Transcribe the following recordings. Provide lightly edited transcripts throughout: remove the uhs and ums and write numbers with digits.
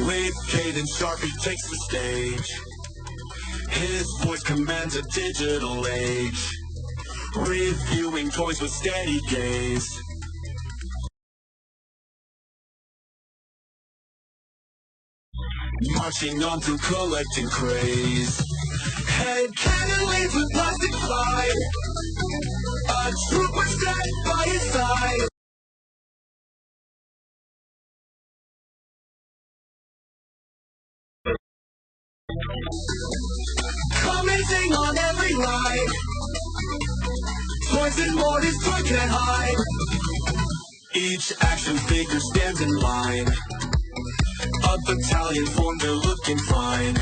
With Caden Sharpie takes the stage. His voice commands a digital age. Reviewing toys with steady gaze. Marching on through collecting craze. Head cannon leads with plastic fly. A trooper set by his side. Commenting on every ride. Toys and more his toy can't hide. Each action figure stands in line. A battalion formed, they're looking fine.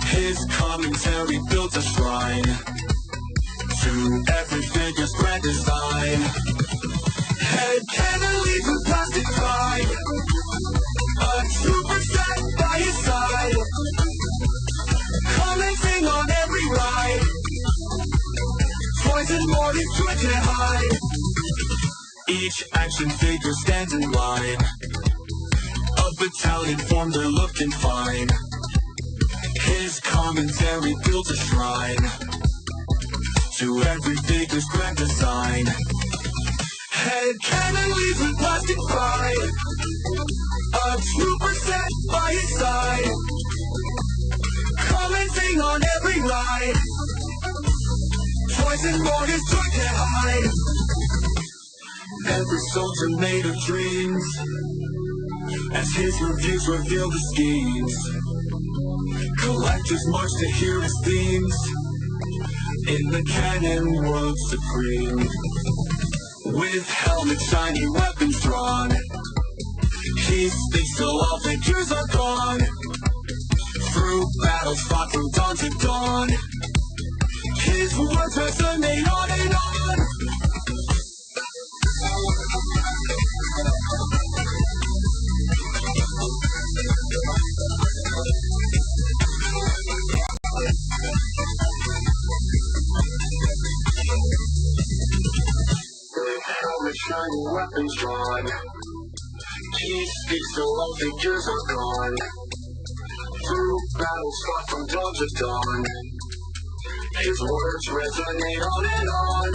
His commentary builds a shrine to every figure's grand design. Head cannon leads with plastic pride. A trooper set by his side. Commenting on every ride. Toys and more his joy can't hide. Each action figure stands in line. A battalion formed, they're looking fine. His commentary builds a shrine to every figure's grand design. Head cannon leads with plastic pride. A trooper set by his side. Commenting on every ride. Toys and more his joy can't hide. Every soldier made of dreams, as his reviews reveal the schemes. Collectors march to hear his themes, in the cannon world supreme. With helmets, shiny weapons drawn, he speaks till all figures are gone. Through battles fought from dawn to dawn, his words resonate on and on. With shiny weapons drawn, he speaks till all figures are gone. Through battles fought from dawn to dawn, his words resonate on and on.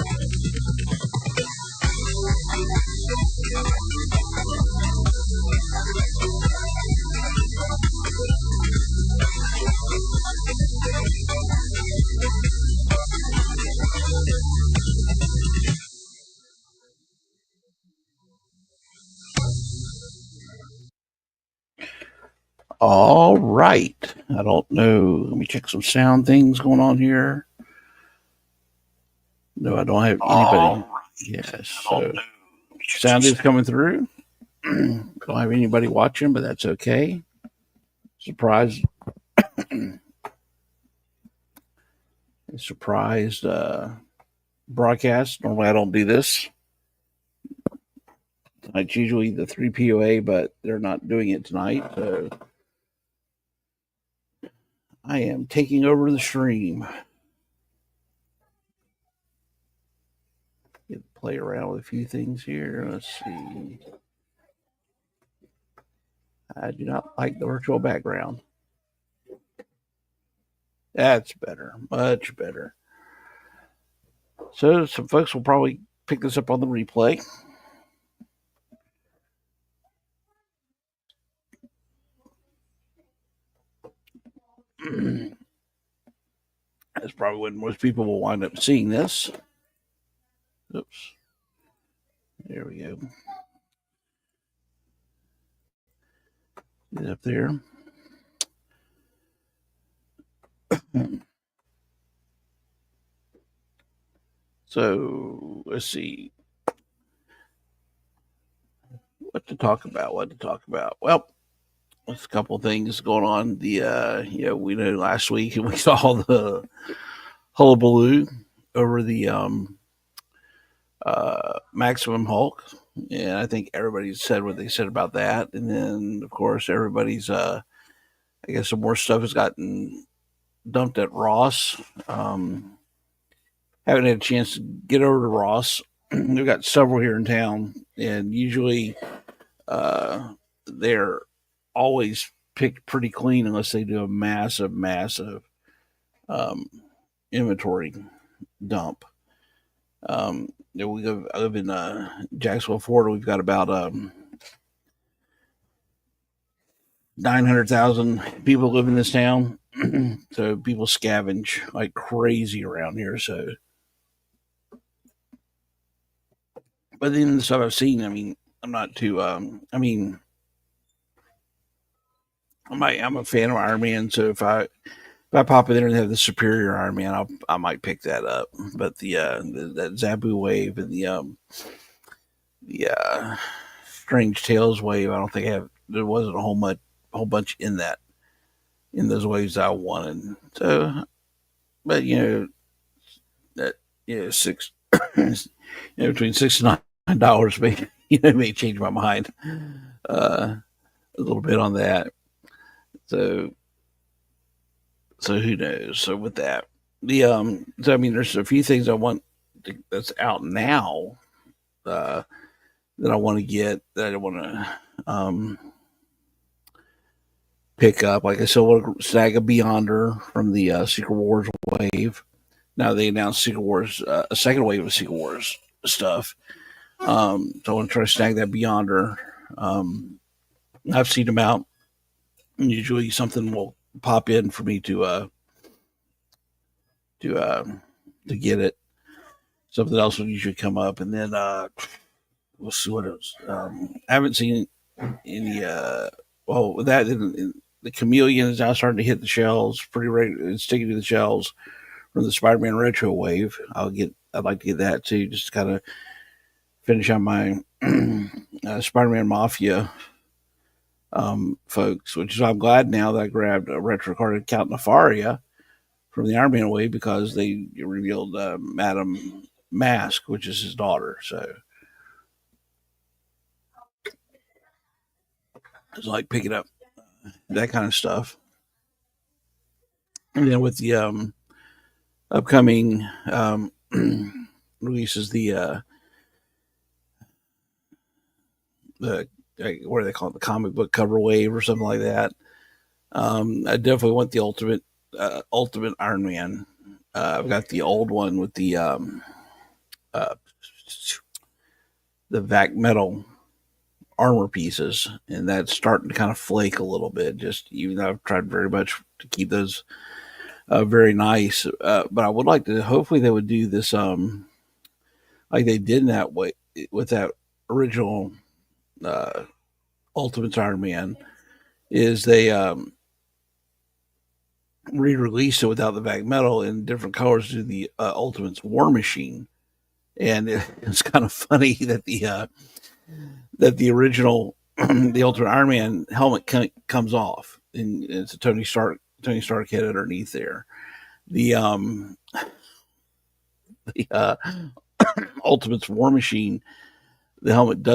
All right. I don't know. Let me check some sound things going on here. No, I don't have anybody. Yes. So sound is coming through. Don't have anybody watching, but that's okay. Surprise. Surprised broadcast. Normally I don't do this. It's usually the 3 POA, but they're not doing it tonight. So I am taking over the stream. Play around with a few things here. Let's see. I do not like the virtual background. That's better. Much better. So some folks will probably pick this up on the replay. That's probably when most people will wind up seeing this. Oops. There we go. Get up there. So let's see. What to talk about? Well, there's a couple of things going on. We know last week we saw the hullabaloo over the Maximum Hulk, and I think everybody said what they said about that. And then, of course, everybody's I guess some more stuff has gotten dumped at Ross. Haven't had a chance to get over to Ross They've got several here in town, and usually they're always picked pretty clean unless they do a massive um, inventory dump. I live in Jacksonville, Florida. We've got about 900,000 people live in this town. So people scavenge like crazy around here. So, but then the stuff I've seen, I mean, I'm not too, I mean, I'm a fan of Iron Man. So if I pop in there and have the superior Iron Man, I might pick that up. But that Zabu wave and the Strange Tales wave, I don't think there wasn't a whole bunch in those waves I wanted. So, but that six, between $6 and $9 may change my mind a little bit on that. So who knows? So with that, so I mean, there's a few things I want that's out now that I want to get that I want to pick up. Like I said, I want to snag a Beyonder from the Secret Wars wave. Now they announced Secret Wars, a second wave of Secret Wars stuff. So I want to try to snag that Beyonder. I've seen them out. And usually something will pop in for me to get it. Something else will usually come up, and then we'll see what else. I haven't seen any. Well, with that, the Chameleon is now starting to hit the shelves pretty regular. It's sticking to the shelves from the Spider-Man Retro Wave. I'd like to get that too, just to kind of finish on my Spider-Man Mafia folks. Which is I'm glad now that I grabbed a retro card Count Nefaria from the Iron Man Wave because they revealed Madame Mask, which is his daughter. So it's like picking up that kind of stuff. And then with the upcoming releases, the what do they call it, the comic book cover wave or something like that. I definitely want the ultimate Iron Man. I've got the old one with uh, the vac metal armor pieces, and that's starting to kind of flake a little bit. Just even though I've tried very much to keep those very nice, but I would like to. Hopefully, they would do this like they did in that way with that original uh, Ultimate Iron Man. Is they re-released it without the vac metal in different colors to the Ultimate's War Machine, and it's kind of funny that the original the Ultimate Iron Man helmet comes off, and it's a Tony Stark head underneath there. The the Ultimate's War Machine, the helmet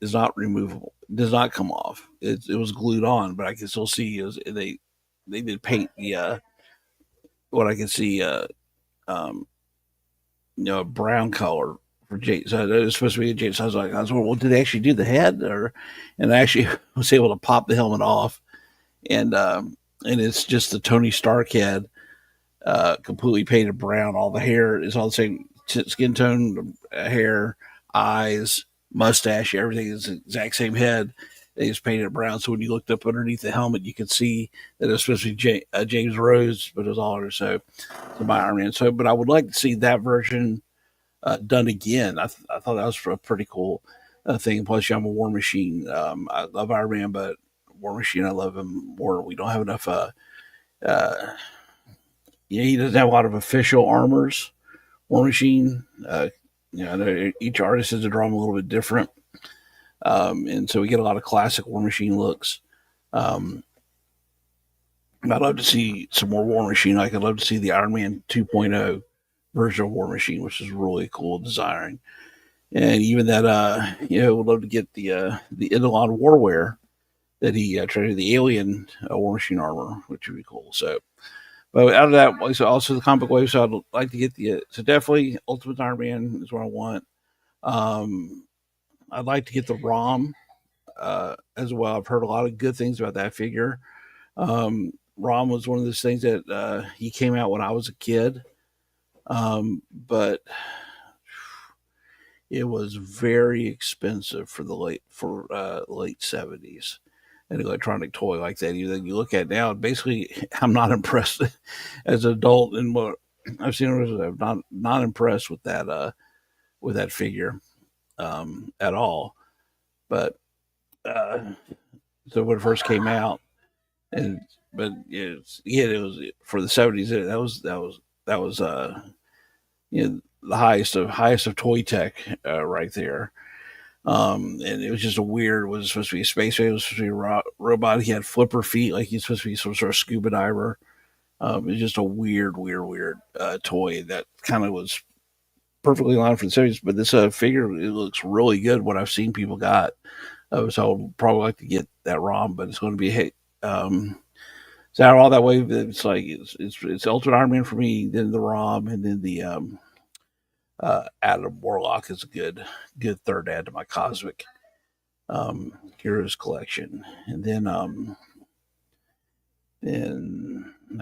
is not removable, does not come off. It was glued on, but I can still see they did paint the what I can see um, a brown color for Jade. So it was supposed to be a Jade. So I was well, did they actually do the head, or? And I actually was able to pop the helmet off, and it's just the Tony Stark head, completely painted brown. All the hair is all the same skin tone, hair, eyes, mustache, everything is the exact same head. They just painted it brown. So when you looked up underneath the helmet, you could see that it was supposed to be James Rose, but it was all so by Iron Man. So, but I would like to see that version done again. I thought that was a pretty cool thing. Plus, I'm a War Machine. I love Iron Man, but War Machine, I love him more. We don't have enough. Uh, he doesn't have a lot of official armors. War Machine. I know each artist has to draw them a little bit different. And so we get a lot of classic War Machine looks. Um, I'd love to see some more War Machine. I'd love to see the Iron Man 2.0 version of War Machine, which is really cool design. And even that, would love to get the Eidolon Warwear that he traded the Alien War Machine armor, which would be cool. So, but out of that, so also the comic wave. So I'd like to get so definitely Ultimate Iron Man is what I want. Um, I'd like to get the ROM as well. I've heard a lot of good things about that figure. ROM was one of those things that he came out when I was a kid, but it was very expensive for the late 70s. An electronic toy like that. You then you look at it now, basically, I'm not impressed as an adult, and what I've seen. I'm not impressed with that figure at all. But uh, so when it first came out, and but it was for the 70s. That was the highest of toy tech right there. And it was just a weird. It was supposed to be a space. It was supposed to be a robot. He had flipper feet, like he's supposed to be some sort of scuba diver. It was just a weird toy that kind of was perfectly aligned for the series. But this figure, it looks really good. What I've seen people got, so I'll probably like to get that ROM, but it's going to be a hit. It's out all that way. It's like it's Ultimate Iron Man for me, then the ROM, and then the Adam Warlock is a good third add to my Cosmic Heroes collection, and then I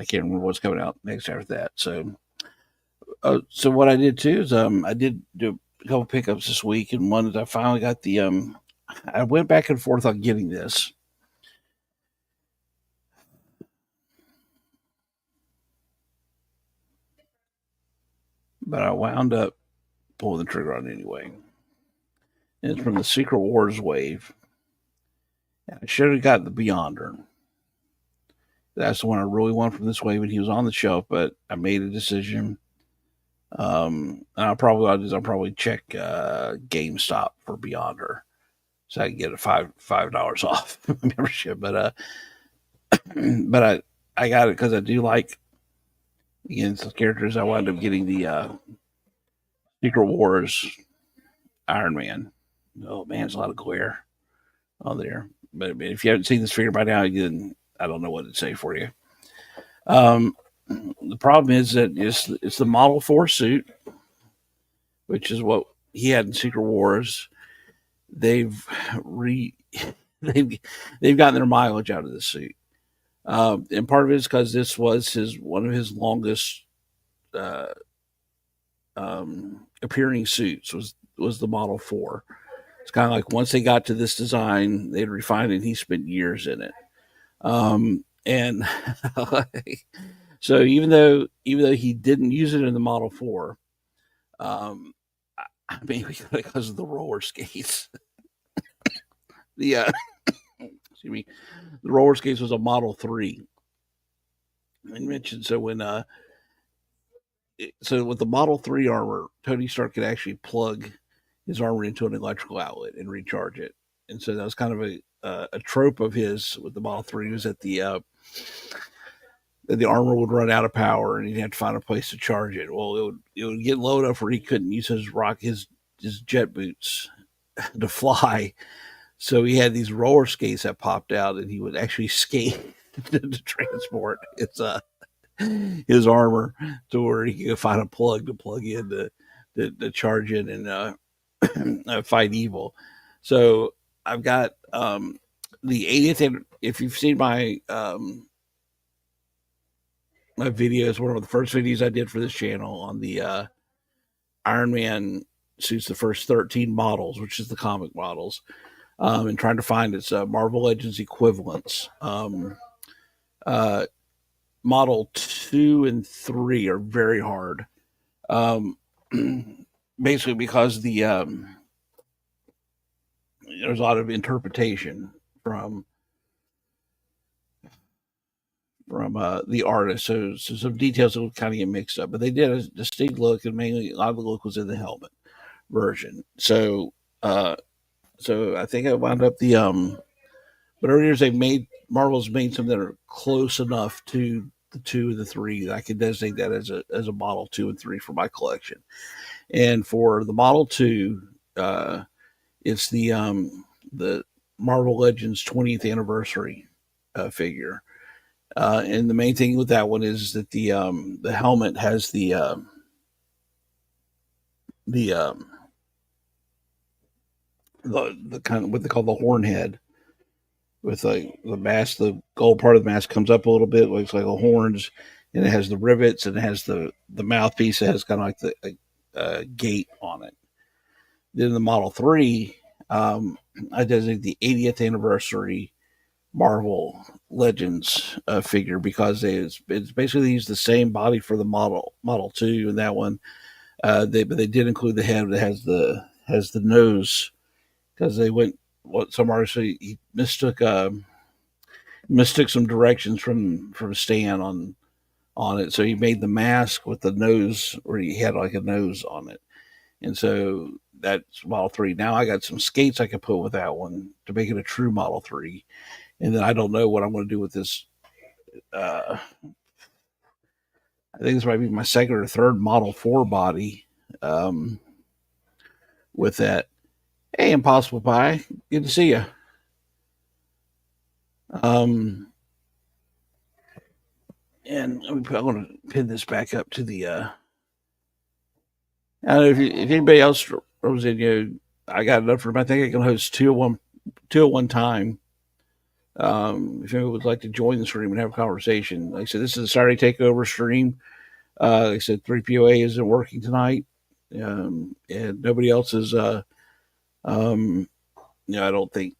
can't remember what's coming out next after that. So what I did too is I did do a couple pickups this week, and one is I finally got the I went back and forth on getting this, but I wound up pulling the trigger on it anyway. And it's from the Secret Wars wave. And I should have got the Beyonder. That's the one I really want from this wave, and he was on the shelf, but I made a decision. And I'll probably check GameStop for Beyonder, so I can get a $5 off membership. But I got it because I do like again some characters. I wound up getting the Secret Wars Iron Man. Oh man, there's a lot of glare on there. But if you haven't seen this figure by now, then I don't know what to say for you. Um, the problem is that it's the Model 4 suit, which is what he had in Secret Wars. They've re they've they've gotten their mileage out of this suit, and part of it is because this was his one of his longest uh, appearing suits was the Model 4. It's kind of like once they got to this design, they'd refined it. And he spent years in it, and so even though he didn't use it in the Model 4, um, I mean because of the roller skates, the excuse me, the roller skates was a Model 3. I mentioned so with the Model 3 armor, Tony Stark could actually plug his armor into an electrical outlet and recharge it. And so that was kind of a trope of his with the Model 3 was that the armor would run out of power and he'd have to find a place to charge it. Well, it would get low enough where he couldn't use his jet boots to fly. So he had these roller skates that popped out, and he would actually skate to transport his armor to where he could find a plug to plug in to charge it and fight evil. So I've got the 80th. If you've seen my videos, one of the first videos I did for this channel on the Iron Man suits, the first 13 models, which is the comic models, and trying to find its Marvel Legends equivalents. Model 2 and 3 are very hard. Basically, because there's a lot of interpretation from the artist, so some details will kind of get mixed up. But they did a distinct look, and mainly a lot of the look was in the helmet version. So I think I wound up but over the years Marvel's made some that are close enough to the 2 and the 3 that I could designate that as a Model 2 and 3 for my collection. And for the Model 2, it's the Marvel Legends 20th anniversary figure. And the main thing with that one is that the helmet has the the kind of what they call the horn head with like the mask. The gold part of the mask comes up a little bit, looks like a horns, and it has the rivets and it has the mouthpiece that has kind of like the gate on it. Then the Model 3, I designate the 80th anniversary Marvel Legends figure because it's basically used the same body for the Model 2 and that one. But they did include the head that has the nose because they went what some artists say he mistook some directions from Stan on it. So he made the mask with the nose, or he had like a nose on it, and so that's Model 3. Now I got some skates I could put with that one to make it a true Model 3, and then I don't know what I'm going to do with this. I think this might be my second or third Model 4 body um, with that. Hey, Impossible Pie, good to see you. Um, and I'm going to pin this back up to the. I don't know if anybody else throws in, I got enough room. I think I can host two at one time. If anyone would like to join the stream and have a conversation, like I said, this is a Saturday Takeover stream. Like I said, 3POA isn't working tonight, and nobody else is. I don't think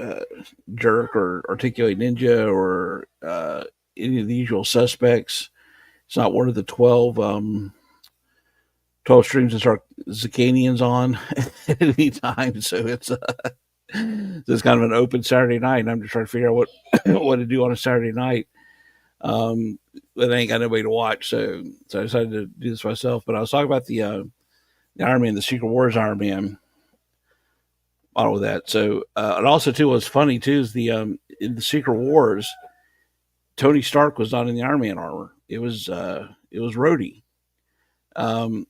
uh, Jerk or Articulate Ninja or any of the usual suspects. It's not one of the 12 streams that start Zicanians on at any time. So it's kind of an open Saturday night. And I'm just trying to figure out what what to do on a Saturday night. But I ain't got nobody to watch, so I decided to do this myself. But I was talking about the Iron Man, the Secret Wars Iron Man model with that. So and also too, what's funny too is the in the Secret Wars, Tony Stark was not in the Iron Man armor. It was Rhodey. Um,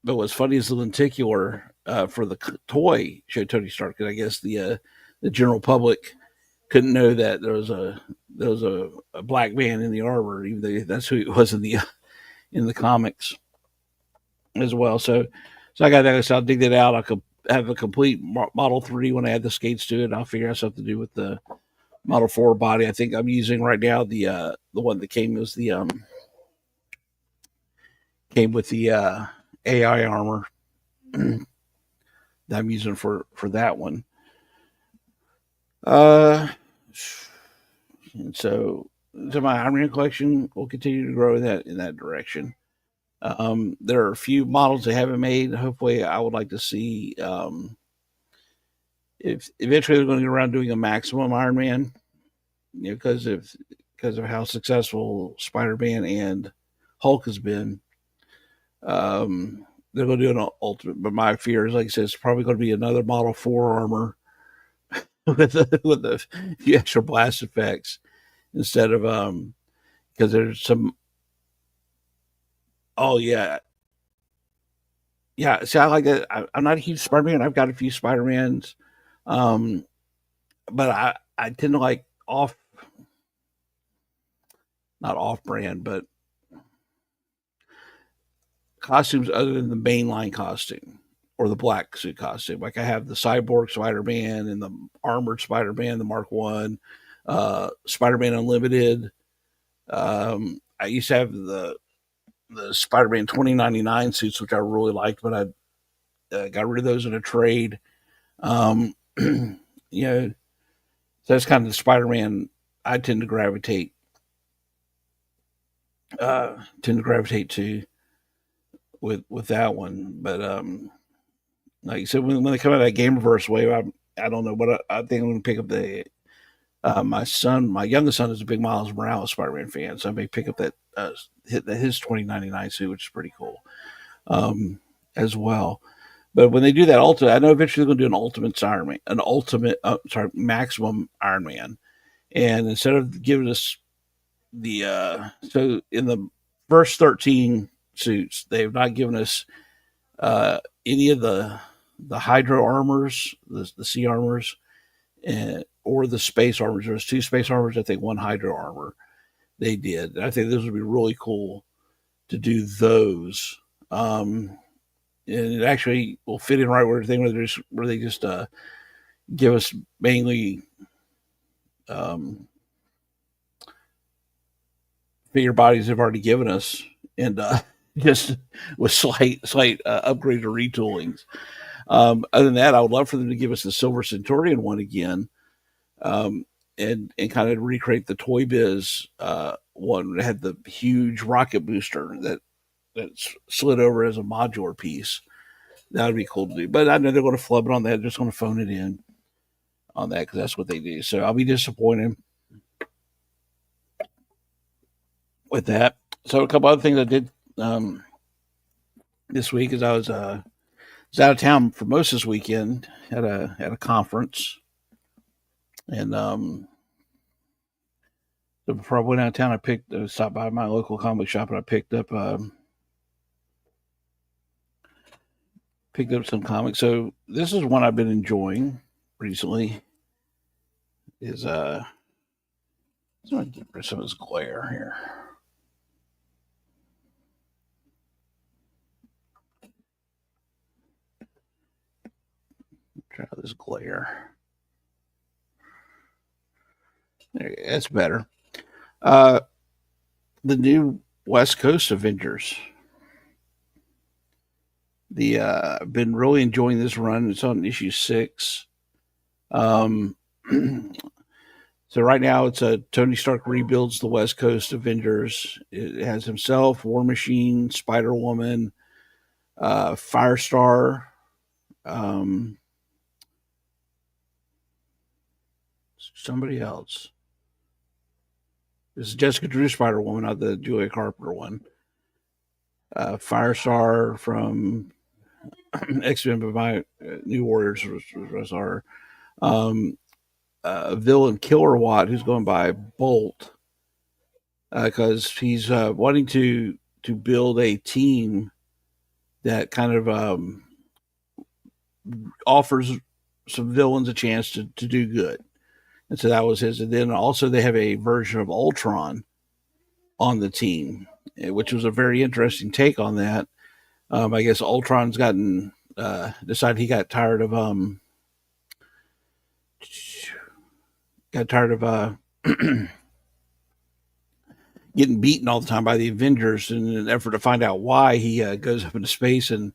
but what's funny is the lenticular for the toy showed Tony Stark, and I guess the general public couldn't know that there was a black man in the armor, even though that's who it was in the comics as well. So I got that. So I'll dig that out. I could have a complete Model 3 when I add the skates to it. And I'll figure out something to do with the Model 4 body. I think I'm using right now the one that came was the came with the AI armor that I'm using for that one. And so my Iron Man collection will continue to grow in that direction. There are a few models they haven't made. Hopefully, I would like to see if eventually they're going to get around doing a maximum Iron Man, because of how successful Spider Man and Hulk has been. They're going to do an ultimate, but my fear is, like I said, it's probably going to be another Model 4 armor with a few extra blast effects instead of because there's some. Oh yeah, yeah. See, I like that. I'm not a huge Spider Man. I've got a few Spider Mans, um, but I tend to like not off brand, but costumes other than the mainline costume or the black suit costume. Like I have the Cyborg Spider Man and the Armored Spider Man, the Mark One, Spider Man Unlimited. I used to have the Spider Man 2099 suits, which I really liked, but I got rid of those in a trade. You know, so that's kind of the Spider Man I tend to gravitate to with that one. But like you said, when they come out of that Gamerverse wave, I don't know, but I think I'm going to pick up the my youngest son is a big Miles Morales Spider-Man fan, so I may pick up that his 2099 suit, which is pretty cool as well. But when they do that ultimate, I know eventually they're going to do an ultimate Iron Man, maximum Iron Man, and instead of giving us so in the first 13 suits, they have not given us any of the Hydro armors, the sea armors, or the space armors. There's two space armors, I think one Hydro armor they did. I think this would be really cool to do those. and it actually will fit in right where they just give us mainly um, figure bodies they've already given us, and just with slight upgrades or retoolings. Other than that, I would love for them to give us the Silver Centurion one again, um, and kind of recreate the Toy Biz one that had the huge rocket booster that slid over as a modular piece. That would be cool to do. But I know they're going to flub it on that. They're just going to phone it in on that because that's what they do. So I'll be disappointed with that. So a couple other things I did this week is I was out of town for most of this weekend at a conference, and so before I went out of town, I stopped by my local comic shop and I picked up some comics. So this is one I've been enjoying recently. Is Let's get rid of some of this glare here. Try this glare. That's better. The new West Coast Avengers. I've been really enjoying this run. It's on issue 6. Um, so right now it's Tony Stark rebuilds the West Coast Avengers. It has himself, War Machine, Spider Woman, Firestar, um, somebody else. This is Jessica Drew Spider Woman, not the Julia Carpenter one. Firestar from X Men, but my New Warriors was our villain Killer Watt, who's going by Bolt, because he's wanting to build a team that kind of offers some villains a chance to do good. And so that was his. And then also they have a version of Ultron on the team, which was a very interesting take on that. I guess Ultron's decided he got tired of getting beaten all the time by the Avengers. And in an effort to find out why, he goes up into space and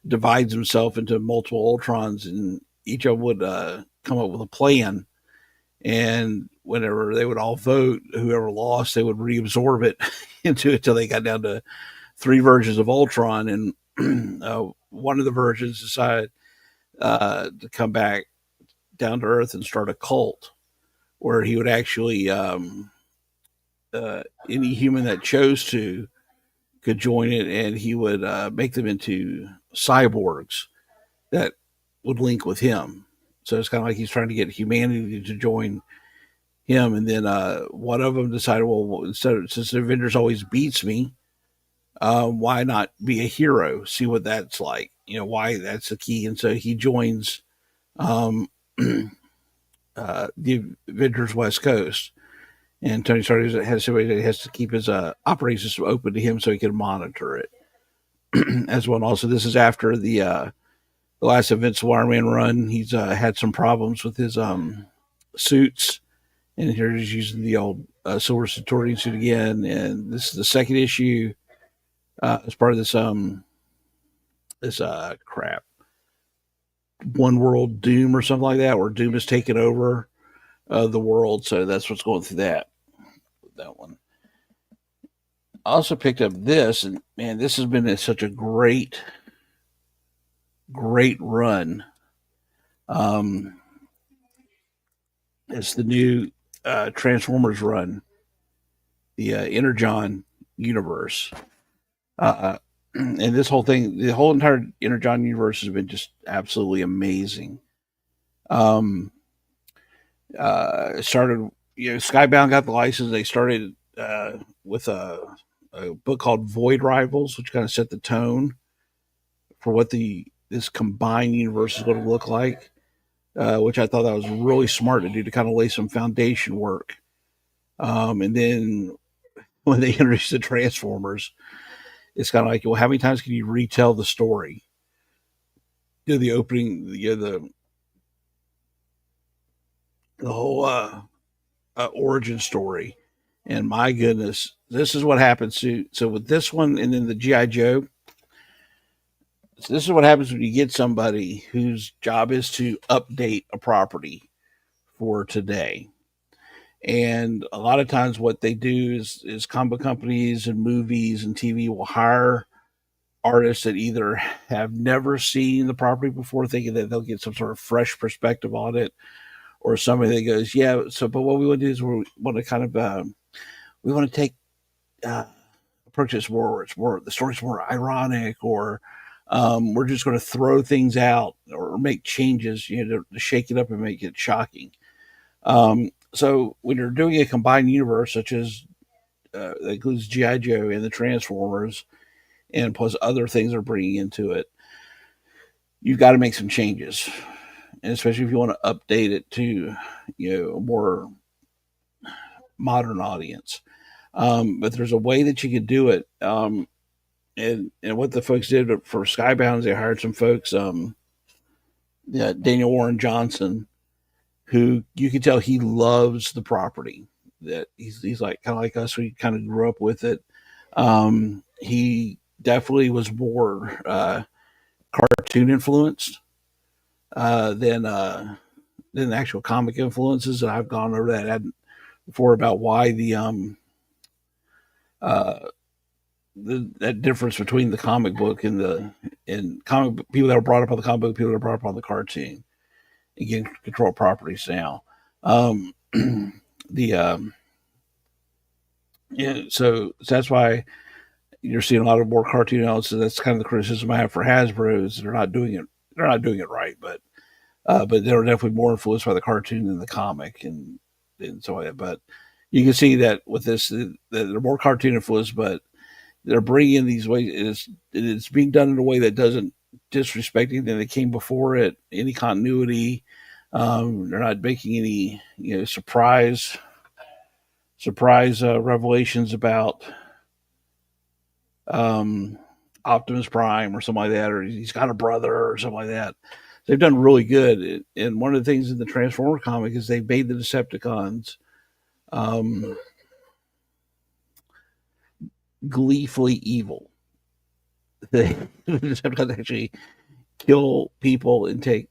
divides himself into multiple Ultrons, and each of them would come up with a plan. And whenever they would all vote, whoever lost, they would reabsorb it into it till they got down to 3 versions of Ultron. And one of the versions decided to come back down to Earth and start a cult where he would actually any human that chose to could join it, and he would make them into cyborgs that would link with him. So it's kind of like he's trying to get humanity to join him. And then one of them decided, well, since the Avengers always beats me, why not be a hero? See what that's like. Why that's the key. And so he joins the Avengers West Coast. And Tony Stark has somebody that has to keep his operating system open to him so he can monitor it as well. And also, this is after the last Invincible Iron Man run. He's had some problems with his suits, and here he's using the old Silver Centurion suit again. And this is the second issue as part of this crap, One World Doom or something like that, where Doom has taken over the world. So that's what's going through that one. I also picked up this, and man, this has been such a great run. It's the new Transformers run, the Energon universe. And this whole thing, the whole entire Energon universe has been just absolutely amazing. Started, Skybound got the license. They started with a book called Void Rivals, which kind of set the tone for what this combined universe is going to look like, which I thought that was really smart to do, to kind of lay some foundation work. And then when they introduced the Transformers, it's kind of like, well, how many times can you retell the story? do the opening, the whole origin story. And my goodness, this is what happens to. So with this one, and then the GI Joe, so this is what happens when you get somebody whose job is to update a property for today. And a lot of times, what they do is comic companies and movies and TV will hire artists that either have never seen the property before, thinking that they'll get some sort of fresh perspective on it, or somebody that goes, yeah. So, but what we want to do is we want to kind of we want to take approach this more. It's more the story's more ironic, or we're just going to throw things out or make changes, to shake it up and make it shocking. So when you're doing a combined universe, such as that includes GI Joe and the Transformers, and plus other things they're bringing into it, you've got to make some changes, and especially if you want to update it to a more modern audience. But there's a way that you could do it. And what the folks did for Skybound is they hired some folks, yeah, Daniel Warren Johnson, who you can tell he loves the property. That he's like kind of like us. We kind of grew up with it. He definitely was more cartoon influenced than the actual comic influences. And I've gone over that before about why uh, that difference between the comic book and comic book, people that are brought up on the comic book, people that are brought up on the cartoon, and get control properties now. Um, the Yeah, so that's why you're seeing a lot of more cartoon elements. So that's kind of the criticism I have for Hasbro is they're not doing it. They're not doing it right, but they're definitely more influenced by the cartoon than the comic, and so on. But you can see that with this, that they're more cartoon influenced, but they're bringing in these ways. It's being done in a way that doesn't disrespect anything that came before it, any continuity. They're not making any surprise revelations about um, Optimus Prime or something like that, or he's got a brother or something like that. They've done really good. And one of the things in the Transformer comic is they've made the Decepticons um, gleefully evil. The Decepticons actually kill people and take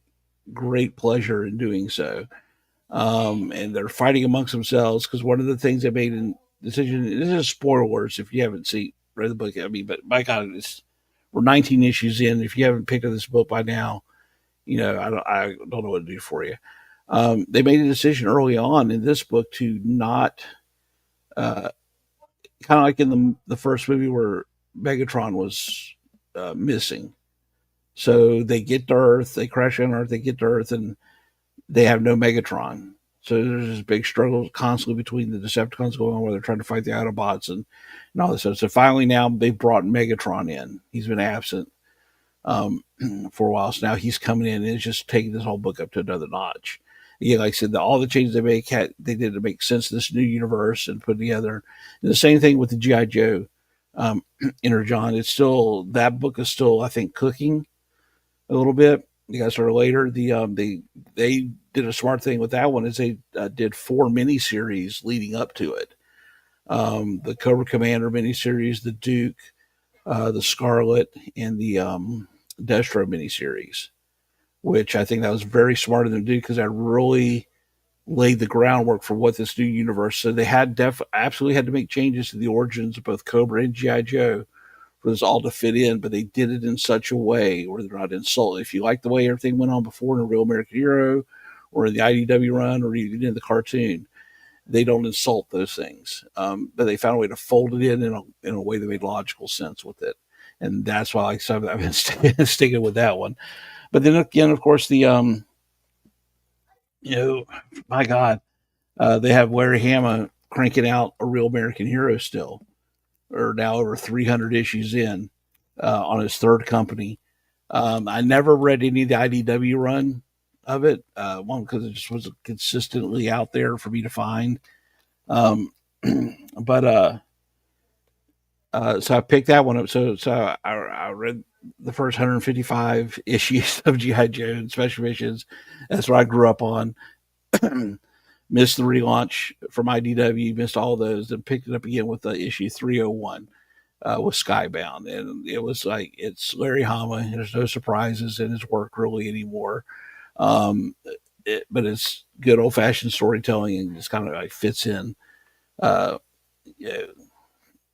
great pleasure in doing so. And they're fighting amongst themselves because one of the things they made in decision. This is spoilers if you haven't read the book. I mean, but my God, we're 19 issues in. If you haven't picked up this book by now, I don't know what to do for you. They made a decision early on in this book to not, uh, kind of like in the first movie where Megatron was missing. So they get to Earth, they crash on Earth, they get to Earth, and they have no Megatron. So there's this big struggle constantly between the Decepticons going on where they're trying to fight the Autobots and all this stuff. So finally now they've brought Megatron in. He's been absent for a while. So now he's coming in and it's just taking this whole book up to another notch. Again, like I said, all the changes they did to make sense of this new universe and put together. And the same thing with the G.I. Joe Inner John. It's still, that book is still, I think, cooking a little bit. You guys heard later. They did a smart thing with that one is they did 4 miniseries leading up to it. The Cobra Commander miniseries, the Duke, the Scarlet, and the Destro miniseries, which I think that was very smart of them to do because that really laid the groundwork for what this new universe. So they absolutely had to make changes to the origins of both Cobra and GI Joe for this all to fit in, but they did it in such a way where they're not insulting. If you like the way everything went on before in a Real American Hero, or in the IDW run, or even in the cartoon, they don't insult those things. But they found a way to fold it in a way that made logical sense with it, and that's why I've been sticking with that one. But then again, of course, you know, my God, they have Larry Hama cranking out a Real American Hero still, or now over 300 issues in on his third company. I never read any of the IDW run of it. One, because it just wasn't consistently out there for me to find. Um, but So I picked that one up. So I read the first 155 issues of GI Joe and Special Missions. That's what I grew up on. Missed the relaunch from IDW, missed all those, and picked it up again with issue 301 with Skybound, and it was like it's Larry Hama. There's no surprises in his work really anymore, um, but it's good old fashioned storytelling and just kind of like fits in. Uh, yeah,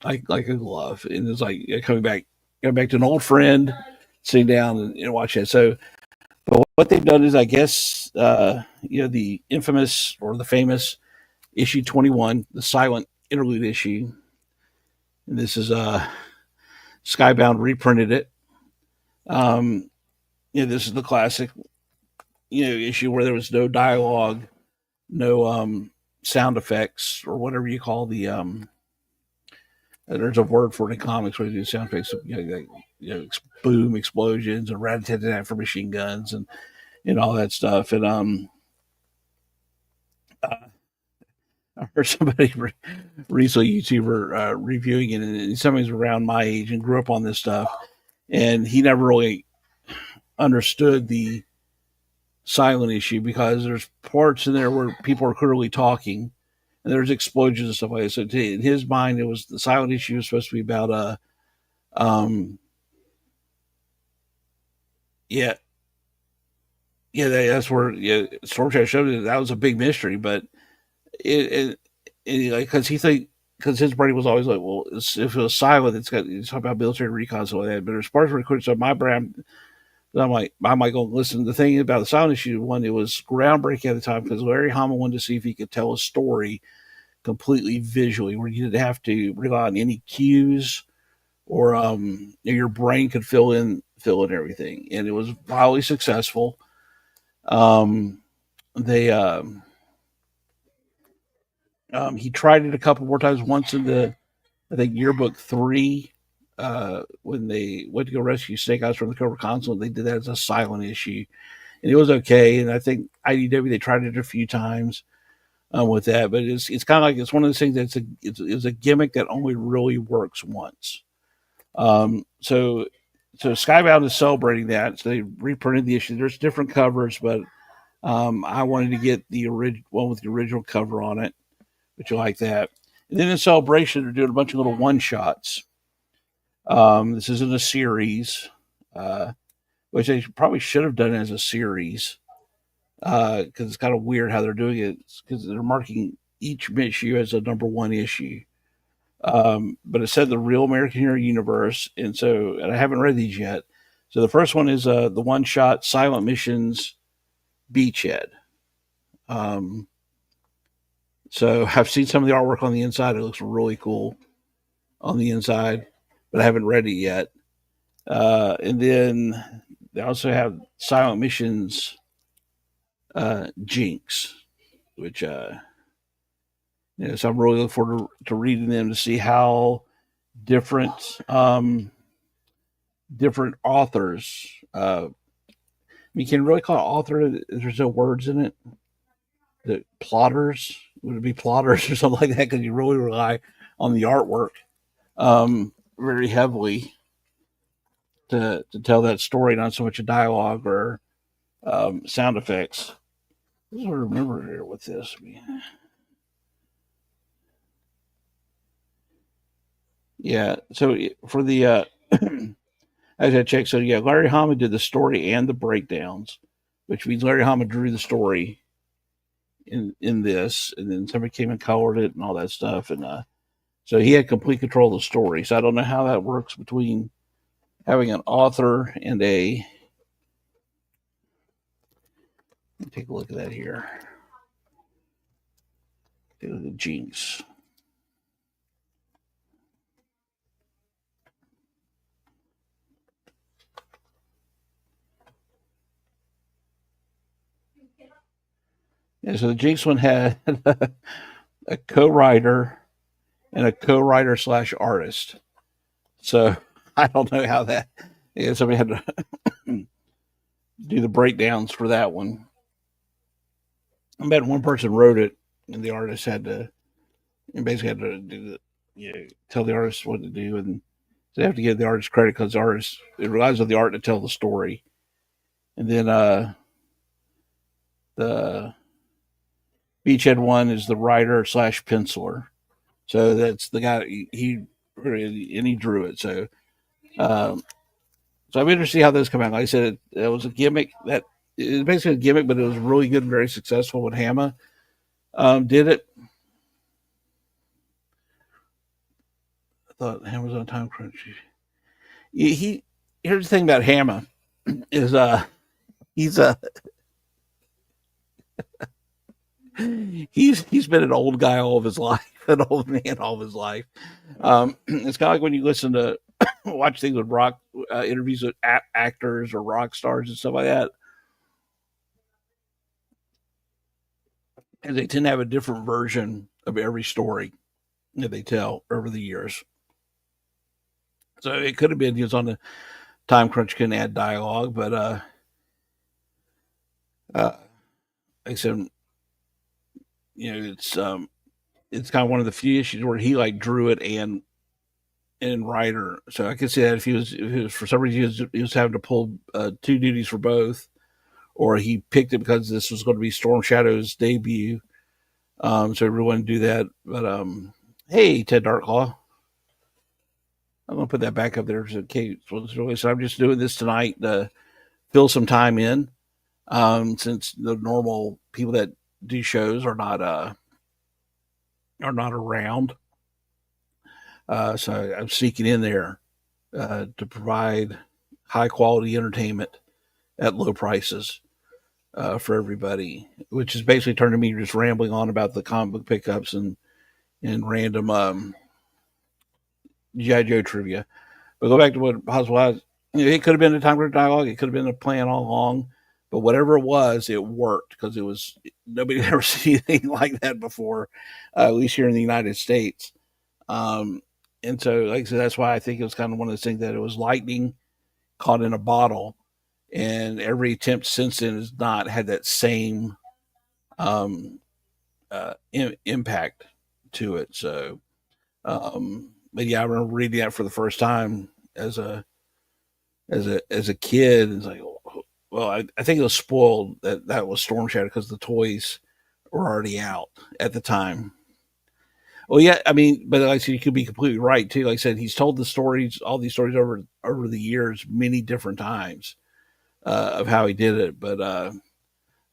like a glove, and it's like coming back to an old friend, sitting down and watch that. So, but what they've done is, I guess, the infamous or the famous issue 21, the silent interlude issue. And this is Skybound reprinted it. Um, this is the classic, issue where there was no dialogue, no sound effects or whatever you call the there's a word for it in comics where you do sound effects, boom explosions and rat tat tat for machine guns and all that stuff. And I heard somebody recently, YouTuber, reviewing it, and somebody's around my age and grew up on this stuff, and he never really understood the silent issue because there's parts in there where people are clearly talking, and there's explosions and stuff like that. So in his mind, it was the silent issue was supposed to be about um, yeah, that's where Storm Shadow showed it. That was a big mystery, but like because his brain was always like, well, if it was silent, it's talking about military recon and stuff like that. But there's parts where it couldn't. So my brain, I'm like, I might go listen. The thing about the silent issue one, it was groundbreaking at the time because Larry Hama wanted to see if he could tell a story completely visually, where you didn't have to rely on any cues or your brain could fill in everything, and it was highly successful. They He tried it a couple more times. Once in the I think yearbook 3, when they went to go rescue Snake Eyes from the Cobra Console, they did that as a silent issue, and it was okay. And I think IDW they tried it a few times with that, but it's kind of like it's one of those things that's it's a gimmick that only really works once. So Skybound is celebrating that. So they reprinted the issue. There's different covers, but I wanted to get the original one with the original cover on it, which you like that. And then in celebration, they're doing a bunch of little one shots. This isn't a series, which they probably should have done as a series because it's kind of weird how they're doing it because they're marking each issue as a number one issue. But it said the Real American Hero Universe, and I haven't read these yet. So the first one is the one shot Silent Missions Beachhead. So I've seen some of the artwork on the inside. It looks really cool on the inside, but I haven't read it yet. And then they also have Silent Missions Jinx, which so I'm really looking forward to reading them to see how different different authors. You can really call it author. There's no words in it. The plotters, would it be plotters or something like that? Because you really rely on the artwork very heavily to tell that story, not so much a dialogue or sound effects. What do I remember here with this? Yeah. So for the as I checked, so yeah, Larry Hama did the story and the breakdowns, which means Larry Hama drew the story in this, and then somebody came and colored it and all that stuff, and so he had complete control of the story. So I don't know how that works between having an author and a. Let me take a look at that here. Take a look at Jinx. Yeah, so the Jinx one had a co-writer and a co-writer slash artist. So I don't know how that. Yeah, somebody had to do the breakdowns for that one. I bet one person wrote it, and the artist had to, and basically had to do tell the artist what to do, and they have to give the artist credit because the artist it relies on the art to tell the story. And then the Beachhead one is the writer slash penciler. So that's the guy he and he drew it. Um, so I'm interested to see how those come out. Like I said, it was a gimmick that it was basically a gimmick, but it was really good and very successful when Hama did it. I thought Hama's on time crunch. He here's the thing about Hama is he's he's been an old guy all of his life, an old man all of his life. It's kind of like when you listen to watch things with rock interviews with actors or rock stars and stuff like that, and they tend to have a different version of every story that they tell over the years. So it could have been he was on the time crunch, couldn't add dialogue, but like I said, it's kind of one of the few issues where he like drew it and writer. So I could see that if he was for some reason he was having to pull two duties for both, or he picked it because this was going to be Storm Shadow's debut. So everyone do that. But hey, Ted Darklaw, I'm gonna put that back up there so Kate. So I'm just doing this tonight to fill some time in, since the normal people that do shows are not around. So I'm sneaking in there to provide high quality entertainment at low prices for everybody, which is basically turning me just rambling on about the comic book pickups and random GI Joe trivia. But go back to what possible was. It could have been a time for dialogue. It could have been a plan all along. But whatever it was, it worked because it was nobody had ever seen anything like that before, at least here in the United States. Um, and so, like I said, that's why I think it was kind of one of those things that it was lightning caught in a bottle, and every attempt since then has not had that same um, impact to it. So, but yeah, I remember reading that for the first time as a kid. It's like, well, I think it was spoiled that was Storm Shadow because the toys were already out at the time. Well, yeah, I mean, but like I said, you could be completely right too. Like I said, he's told the stories, all these stories over the years, many different times of how he did it. But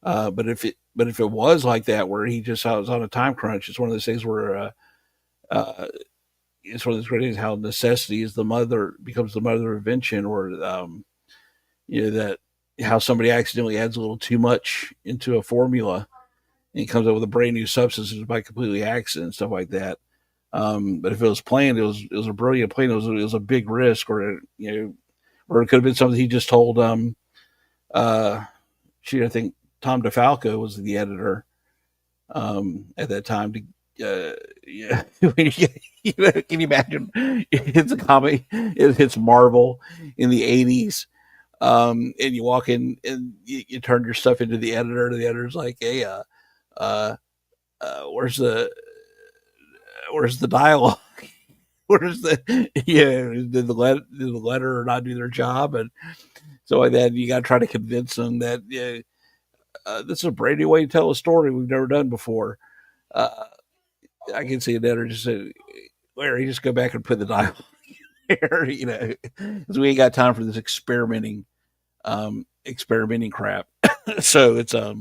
if it was like that, where he just was on a time crunch, it's one of those things where uh, it's one of those great things how necessity is the mother becomes the mother of invention, or that how somebody accidentally adds a little too much into a formula and comes up with a brand new substance by completely accident and stuff like that. But if it was planned, it was a brilliant plan. It was a big risk, or it could have been something he just told. Uh, I think Tom DeFalco was the editor at that time. Yeah, can you imagine? It's a comic. It's Marvel in the '80s, and you walk in and you turn your stuff into the editor. And the editor's like, "Hey, uh, where's the dialogue? Where's the did the letter not do their job?" And so like that, you got to try to convince them that this is a brand new way to tell a story we've never done before. Uh, I can see an editor just say, "Larry, just go back and put the dialogue here," because we ain't got time for this experimenting crap. So it's uh,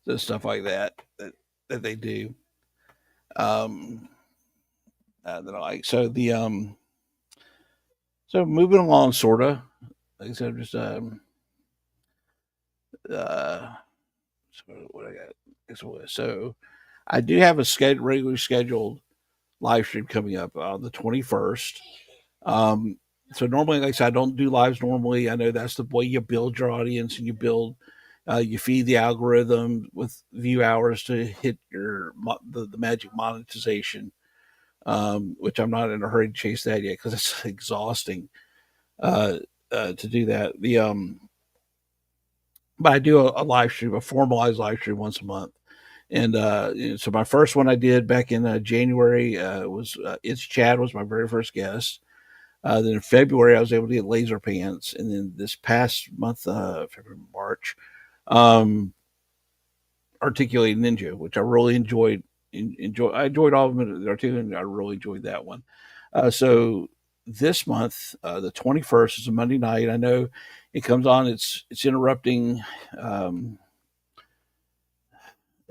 so stuff like that they do. Um, that I like. So moving along, sorta. Like I said, just uh, so what I got. So I do have a regularly scheduled live stream coming up on the 21st. So normally, like I said, I don't do lives normally. I know that's the way you build your audience and you feed the algorithm with view hours to hit the magic monetization. Which I'm not in a hurry to chase that yet because it's exhausting uh, to do that. But I do a live stream, a formalized live stream once a month, And so my first one I did back in January was It's Chad was my very first guest. Then in February I was able to get Laser Pants, and then this past month, February, March, um, Articulated Ninja, which I really enjoyed. I enjoyed all of them. The Articulated, I really enjoyed that one. So this month, the 21st is a Monday night. I know it comes on. It's interrupting.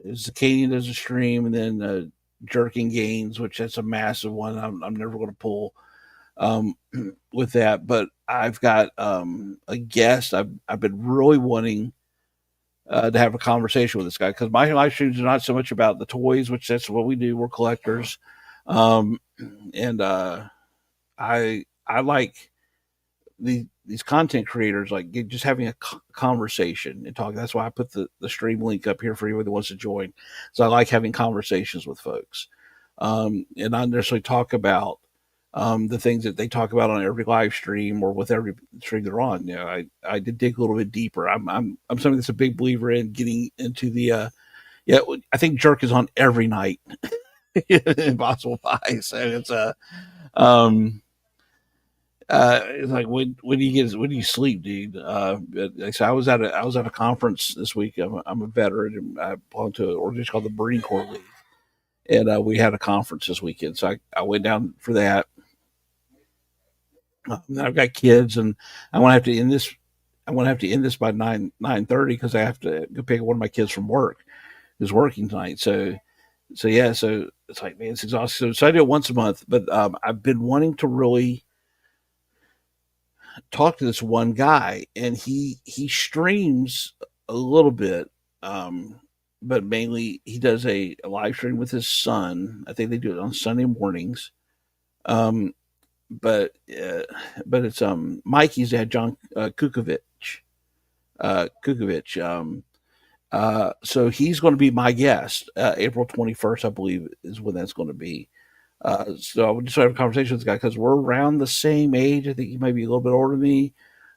Zakanian does a stream, and then Jerking Gains, which that's a massive one. I'm never going to pull um, with that, but I've got a guest. I've been really wanting to have a conversation with this guy because my live streams are not so much about the toys, which that's what we do. We're collectors, um, and I like these content creators like just having a conversation and talking. That's why I put the stream link up here for anyone that wants to join. So I like having conversations with folks, and not necessarily talk about the things that they talk about on every live stream or with every stream they're on. You know, I did dig a little bit deeper. I'm somebody that's a big believer in getting into the yeah. I think Jerk is on every night. Impossible Pie. So um it's like when do you when do you sleep, dude? So I was at a conference this week. I'm a veteran, and I belong to an organization called the Marine Corps League, and we had a conference this weekend. So I went down for that. I've got kids, and I want to have to end this. I want to have to end this by 9:30 because I have to go pick up one of my kids from work who's working tonight. So yeah, so it's like, man, it's exhausting. So I do it once a month, but I've been wanting to really talk to this one guy, and he streams a little bit, um, but mainly he does a live stream with his son. I think they do it on Sunday mornings. Um, but uh, but it's Mikey's dad, John Kukovic. So he's going to be my guest. April 21st, I believe, is when that's going to be. So I would just have a conversation with this guy because we're around the same age. I think he might be a little bit older than me.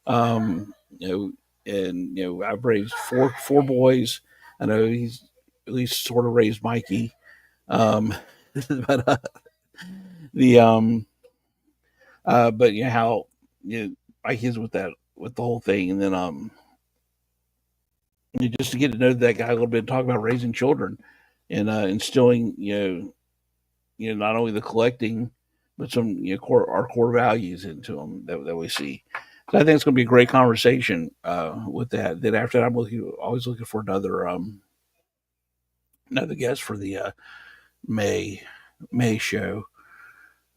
You know, and I've raised four boys. I know he's at least sort of raised Mikey. But the but how Mikey is with that with the whole thing, and then just to get to know that guy a little bit, and talk about raising children and instilling not only the collecting, but some our core values into them that we see. So I think it's going to be a great conversation with that. Then after that, always looking for another guest for the May May show.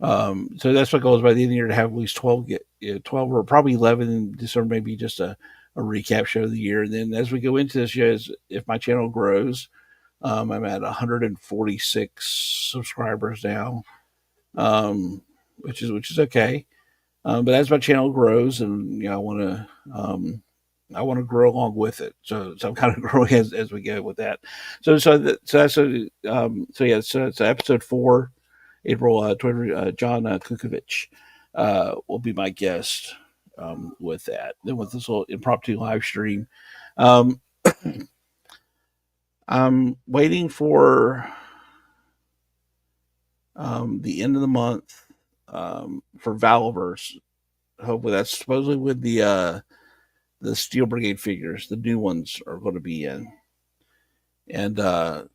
So that's my goal is by the end of the year to have at least 12 or probably 11 in December, maybe just a recap show of the year. And then as we go into this year, if my channel grows, I'm at 146 subscribers now, which is okay. But as my channel grows, and I want to grow along with it. So I'm kind of growing as we go with that. So that's so yeah. So episode 4, April 20, John Kukovic will be my guest with that. Then with this little impromptu live stream, um, I'm waiting for the end of the month for Valiverse. Hopefully, that's supposedly with the Steel Brigade figures. The new ones are going to be in, and so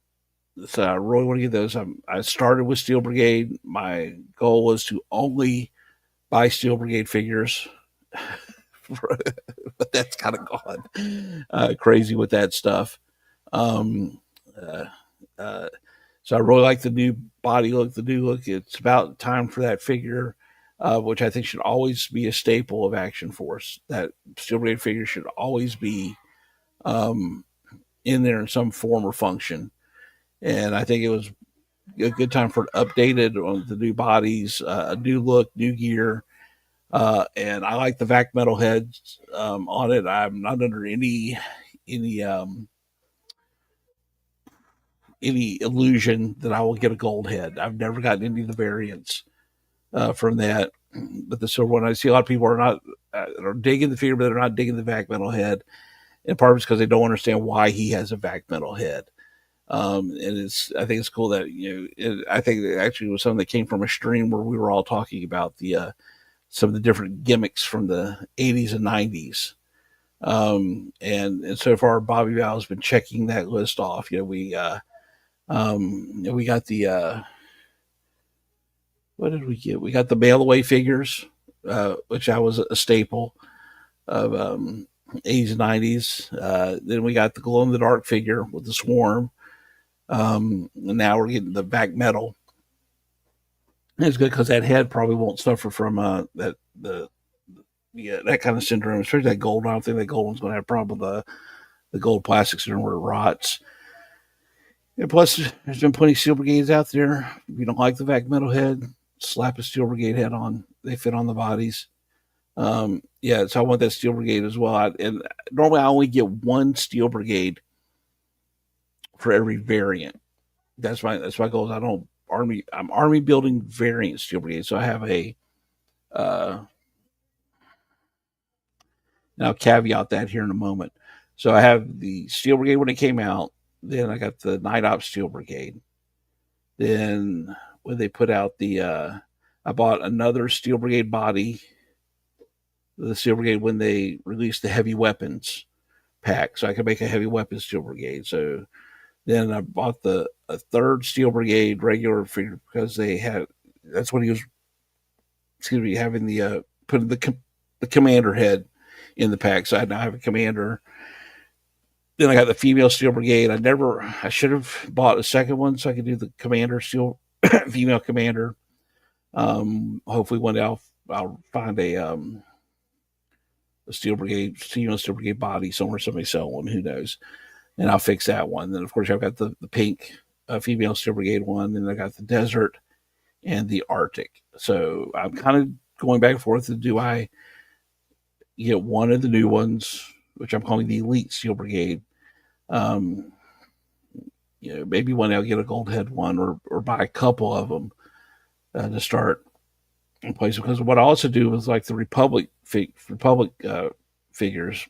I really want to get those. I started with Steel Brigade. My goal was to only buy Steel Brigade figures, but that's kind of gone crazy with that stuff. Um, uh, uh, so I really like the new body look, the new look. It's about time for that figure, which I think should always be a staple of Action Force. That Steel Brigade figure should always be um, in there in some form or function. And I think it was a good time for it updated on the new bodies, a new look, new gear. And I like the vac metal heads on it. I'm not under any any illusion that I will get a gold head. I've never gotten any of the variants from that. But the silver one, I see a lot of people are digging the figure, but they're not digging the vac metal head. And part of it's because they don't understand why he has a vac metal head. And I think it's cool that I think it actually was something that came from a stream where we were all talking about the some of the different gimmicks from the '80s and '90s. And so far, Bobby Val has been checking that list off. We got the what did we get? We got the mail away figures, which I was a staple of '80s and '90s. Then we got the glow in the dark figure with the swarm. And now we're getting the back metal. It's good because that head probably won't suffer from that kind of syndrome, especially that gold. I don't think that gold one's going to have a problem with the gold plastic syndrome where it rots. And plus, there's been plenty of steel brigades out there. If you don't like the back metal head, slap a steel brigade head on. They fit on the bodies. Yeah, so I want that steel brigade as well. And normally I only get one steel brigade for every variant. That's my goal. I'm army building variant steel brigade. So I have uh and I'll caveat that here in a moment. So I have the steel brigade when it came out. Then I got the night ops steel brigade. Then when they put out I bought another steel brigade body, the steel brigade when they released the heavy weapons pack, so I could make a heavy weapons steel brigade. So then I bought a third steel brigade regular figure because they had that's what he was having the putting the commander head in the pack. So I now have a commander. Then I got the female steel brigade. I should have bought a second one so I could do the commander steel female commander. Hopefully one day I'll find a steel brigade female steel brigade body somewhere, somebody sell one, who knows, and I'll fix that one. Then of course I've got the pink female steel brigade one, and I got the desert and the Arctic. So I'm kind of going back and forth. Do I get one of the new ones, which I'm calling the Elite Steel Brigade? Um, maybe one day I'll get a gold head one, or buy a couple of them to start in place. Because what I also do is like the Republic figures,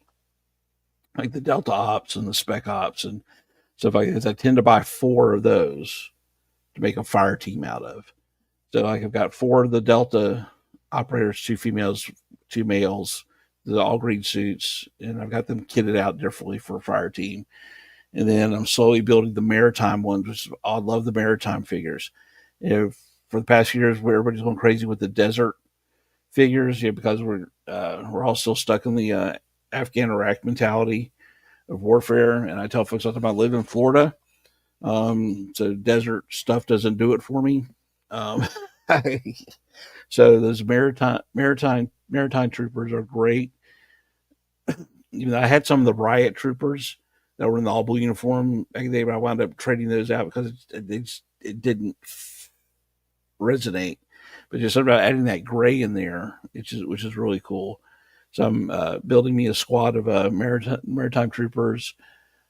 like the Delta Ops and the Spec Ops and stuff like that. I tend to buy four of those to make a fire team out of. So like I've got four of the Delta operators, two females, two males, the all green suits, and I've got them kitted out differently for a fire team. And then I'm slowly building the maritime ones, which I love the maritime figures. For the past years, where everybody's going crazy with the desert figures, because we're all still stuck in the Afghan Iraq mentality of warfare. And I tell folks all the time I live in Florida, so desert stuff doesn't do it for me. Um, so those maritime troopers are great. I had some of the riot troopers that were in the all blue uniform back in the day, but I wound up trading those out because it didn't resonate. But just something about adding that gray in there, which is really cool. So I'm building me a squad of maritime troopers.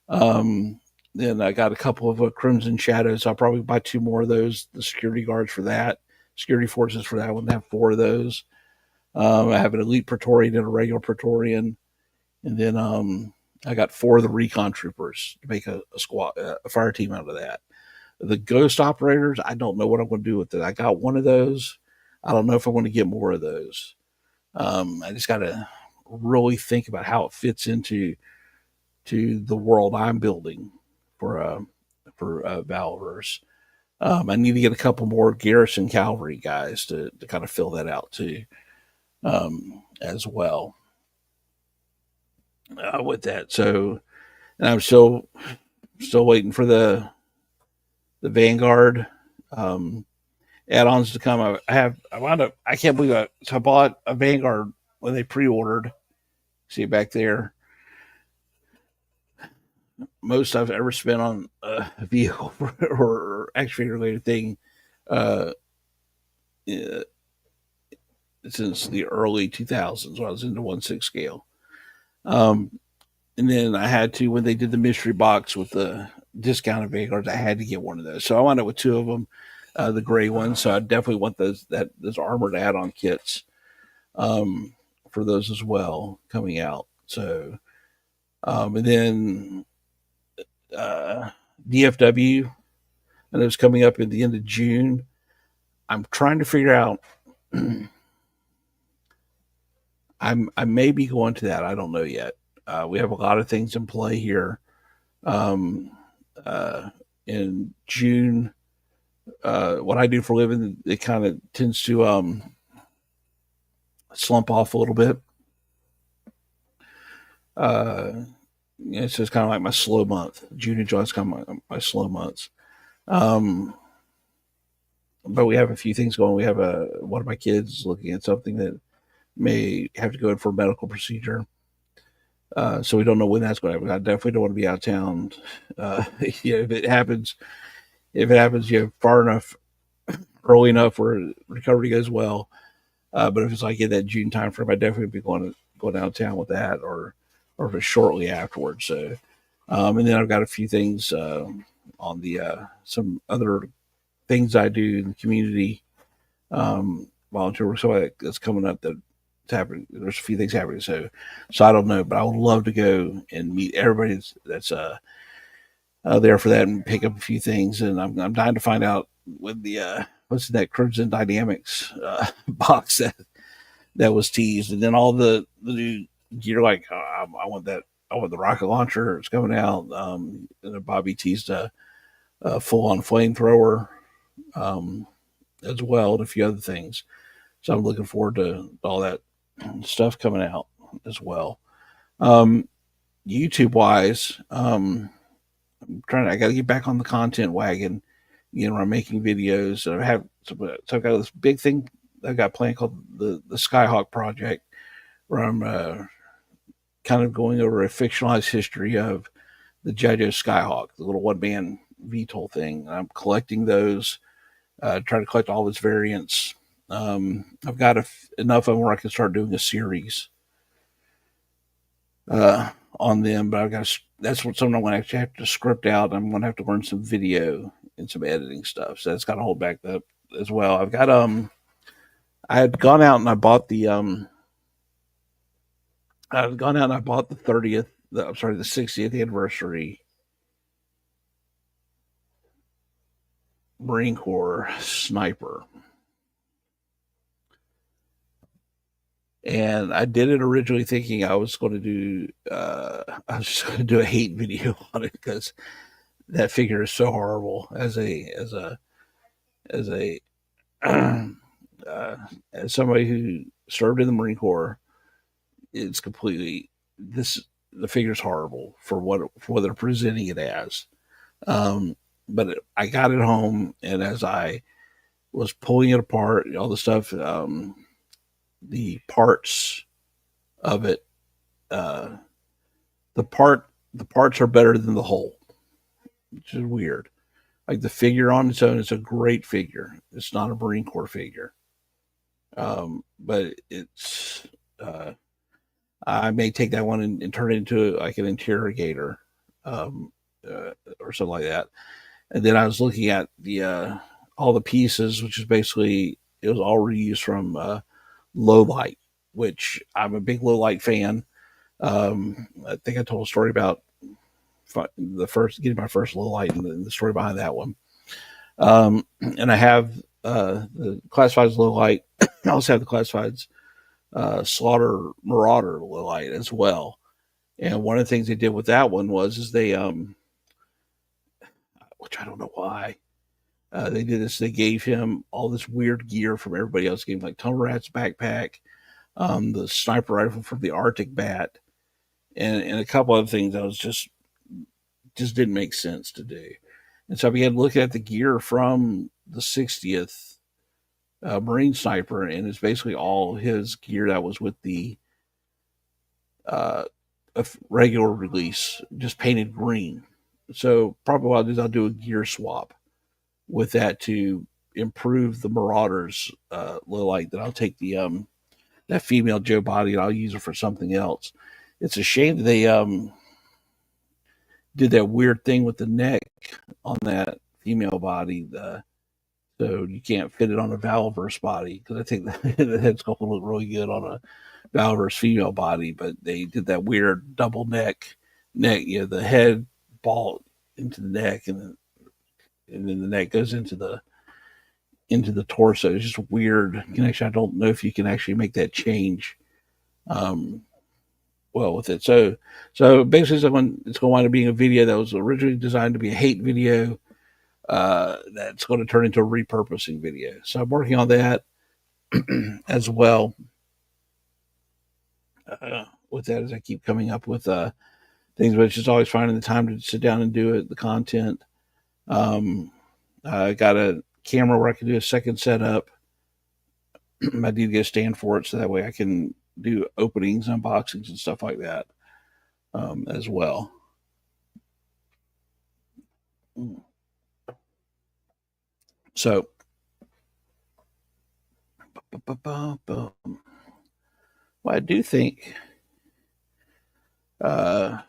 Then I got a couple of Crimson Shadows. So I'll probably buy two more of those. The security guards for that, security forces for that one. I have four of those. I have an elite Praetorian and a regular Praetorian, and then I got four of the recon troopers to make a squad, a fire team out of that. The ghost operators, I don't know what I'm going to do with it. I got one of those. I don't know if I want to get more of those. I just got to really think about how it fits into the world I'm building for Valverse. I need to get a couple more Garrison Cavalry guys to kind of fill that out too, as well. With that, so and I'm still waiting for the Vanguard add-ons to come. I wound up. I can't believe I bought a Vanguard when they pre-ordered. See it back there. Most I've ever spent on a vehicle or action related thing uh, uh, since the early 2000s when I was into 1/6 scale. Um, and then I had to, when they did the mystery box with the discounted Vanguards, I had to get one of those. So I wound up with two of them, the gray ones. So I definitely want those armored add-on kits for those as well coming out. So and then DFW, and it was coming up at the end of June. I'm trying to figure out. I may be going to that. I don't know yet. We have a lot of things in play here. Um, uh, in June, what I do for a living, it kind of tends to slump off a little bit. Uh, it's just kind of like my slow month. June and July is kind of my slow months. Um, but we have a few things going. We have one of my kids looking at something that may have to go in for a medical procedure. So we don't know when that's going to happen. I definitely don't want to be out of town. If it happens, far enough, early enough where recovery goes well. But if it's like in that June time frame, I definitely would be going downtown with that, or if it's shortly afterwards. So, and then I've got a few things on the some other things I do in the community, volunteer work. So that's coming up that's happening. There's a few things happening. So I don't know, but I would love to go and meet everybody that's there for that and pick up a few things. And I'm dying to find out when the what's that Crimson Dynamics box that was teased, and then all the new gear. Like I want that. I want the rocket launcher. It's coming out. And then Bobby teased a full on flamethrower as well, and a few other things. So I'm looking forward to all that stuff coming out as well. YouTube wise, I got to get back on the content wagon. I'm making videos. So I've got this big thing I've got planned called the Skyhawk Project, where I'm kind of going over a fictionalized history of the JoJo Skyhawk, the little one man VTOL thing. I'm collecting those, trying to collect all its variants. I've got enough of them where I can start doing a series on them, but that's what something I'm going to actually have to script out. I'm going to have to learn some video and some editing stuff. So that's got to hold back up as well. I've got, I had gone out and I bought the, I've gone out and I bought the 60th anniversary Marine Corps sniper. And I did it originally thinking I was going to do, I was just going to do a hate video on it because that figure is so horrible as as somebody who served in the Marine Corps. It's completely the figure's horrible for what they're presenting it as. But I got it home, and as I was pulling it apart, all the stuff, the parts of it, the parts are better than the whole, which is weird. Like the figure on its own is a great figure. It's not a Marine Corps figure, but it's. I may take that one and turn it into like an interrogator, or something like that. And then I was looking at the all the pieces, which is basically it was all reused from low light, which I'm a big low light fan. I think I told a story about getting my first low light and the story behind that one. And I have the classifieds low light. I also have the classifieds Slaughter Marauder low light as well. And one of the things they did with that one is they which I don't know why. They did this. They gave him all this weird gear from everybody else. Gave him like Tunnel Rat's backpack, the sniper rifle from the Arctic Bat, and a couple other things that was just didn't make sense to do. And so I began looking at the gear from the 60th Marine Sniper, and it's basically all his gear that was with the regular release, just painted green. So probably what I'll do is I'll do a gear swap with that to improve the Marauders low light. Then I'll take the that female Joe body and I'll use her for something else. It's a shame that they did that weird thing with the neck on that female body. So you can't fit it on a Valverse body because I think the head sculpt will look really good on a Valverse female body, but they did that weird double neck, the head ball, into the neck, and then the neck goes into the torso. It's just weird connection. I don't know if you can actually make that change um, well with it. So basically, it's going to wind up being a video that was originally designed to be a hate video. That's going to turn into a repurposing video. So I'm working on that as well. With that, as I keep coming up with things, but it's just always finding the time to sit down and do it. The content. I got a camera where I can do a second setup. I need to get a stand for it so that way I can do openings, unboxings, and stuff like that as well. So, well, I do think uh,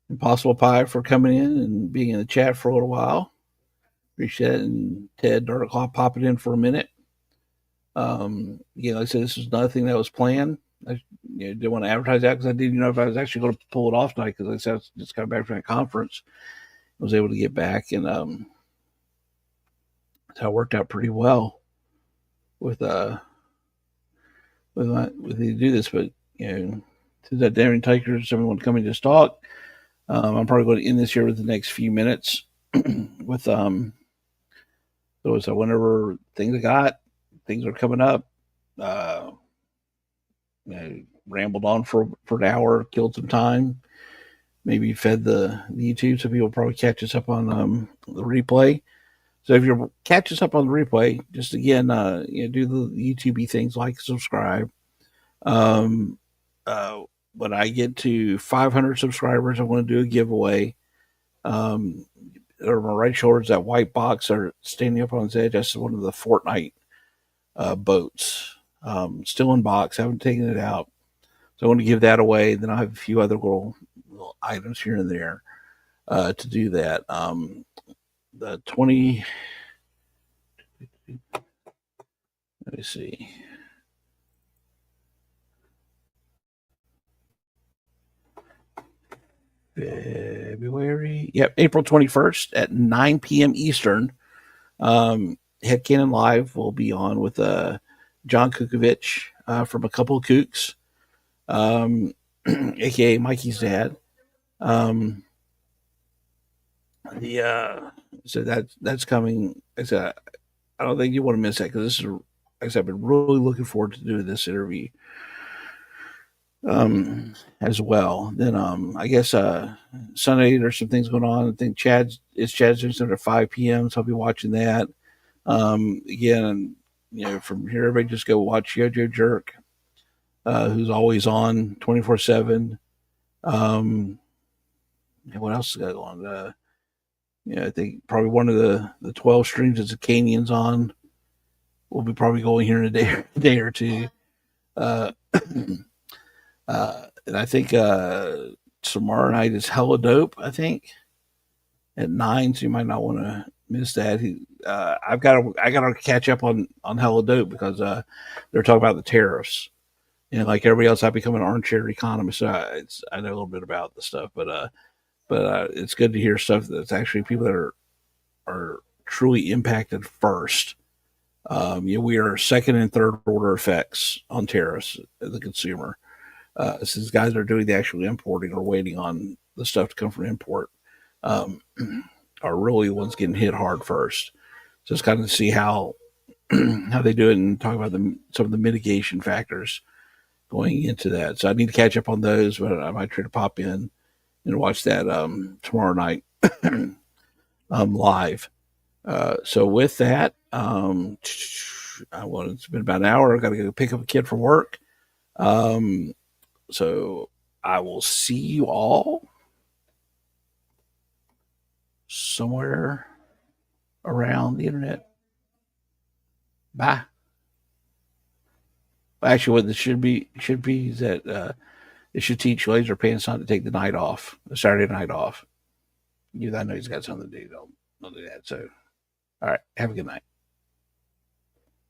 Impossible Pie for coming in and being in the chat for a little while. Appreciate it. And Ted Dark Claw popping in for a minute. Like I said, this was another thing that was planned. I didn't want to advertise that because I didn't know if I was actually going to pull it off tonight because I said I was just coming back from that conference. I was able to get back, and so it worked out pretty well with with me to do this. But to that Darren Takers, everyone coming to talk. I'm probably going to end this here with the next few minutes with so whenever things are coming up. Rambled on for an hour, killed some time, maybe fed the YouTube, so people probably catch us up on the replay. So if you catch us up on the replay, just again, do the YouTube things like subscribe. When I get to 500 subscribers, I want to do a giveaway. Over my right shoulder is that white box or standing up on its edge. That's one of the Fortnite boats. Still in box, haven't taken it out. So I want to give that away. Then I have a few other little items here and there to do that. The 20. Let me see. February. Yep, April 21st at 9 p.m. Eastern. Headcanon Live will be on with John Kukovich from A Couple of Kooks, aka Mikey's dad. So that's coming. I said, I don't think you want to miss that because this is, like I said, I've been really looking forward to doing this interview as well. Then I guess Sunday there's some things going on. I think Chad's doing something at 5 p.m. So I'll be watching that. Again, from here everybody just go watch Yojo Jerk, who's always on 24/7. And what else is going on? I think probably one of the 12 streams that Zakanian's on will be probably going here in a day or two. And I think tomorrow night is Hella Dope, I think, at 9, so you might not want to miss that. I got to catch up on Hella Dope because they're talking about the tariffs. And like everybody else, I've become an armchair economist, so I know a little bit about the stuff, but it's good to hear stuff that's actually people that are truly impacted first. We are second and third order effects on tariffs as a consumer. Since guys are doing the actual importing or waiting on the stuff to come from import, are really the ones getting hit hard first. So it's kind of to see how they do it and talk about some of the mitigation factors going into that. So I need to catch up on those, but I might try to pop in and watch that tomorrow night live. So with that, it's been about an hour. I've got to go pick up a kid from work. So I will see you all somewhere around the internet. Bye. Actually, what this should be is that it should teach Laser Pants not to take the night off, the Saturday night off. I know he's got something to do. Don't do that. So, all right. Have a good night.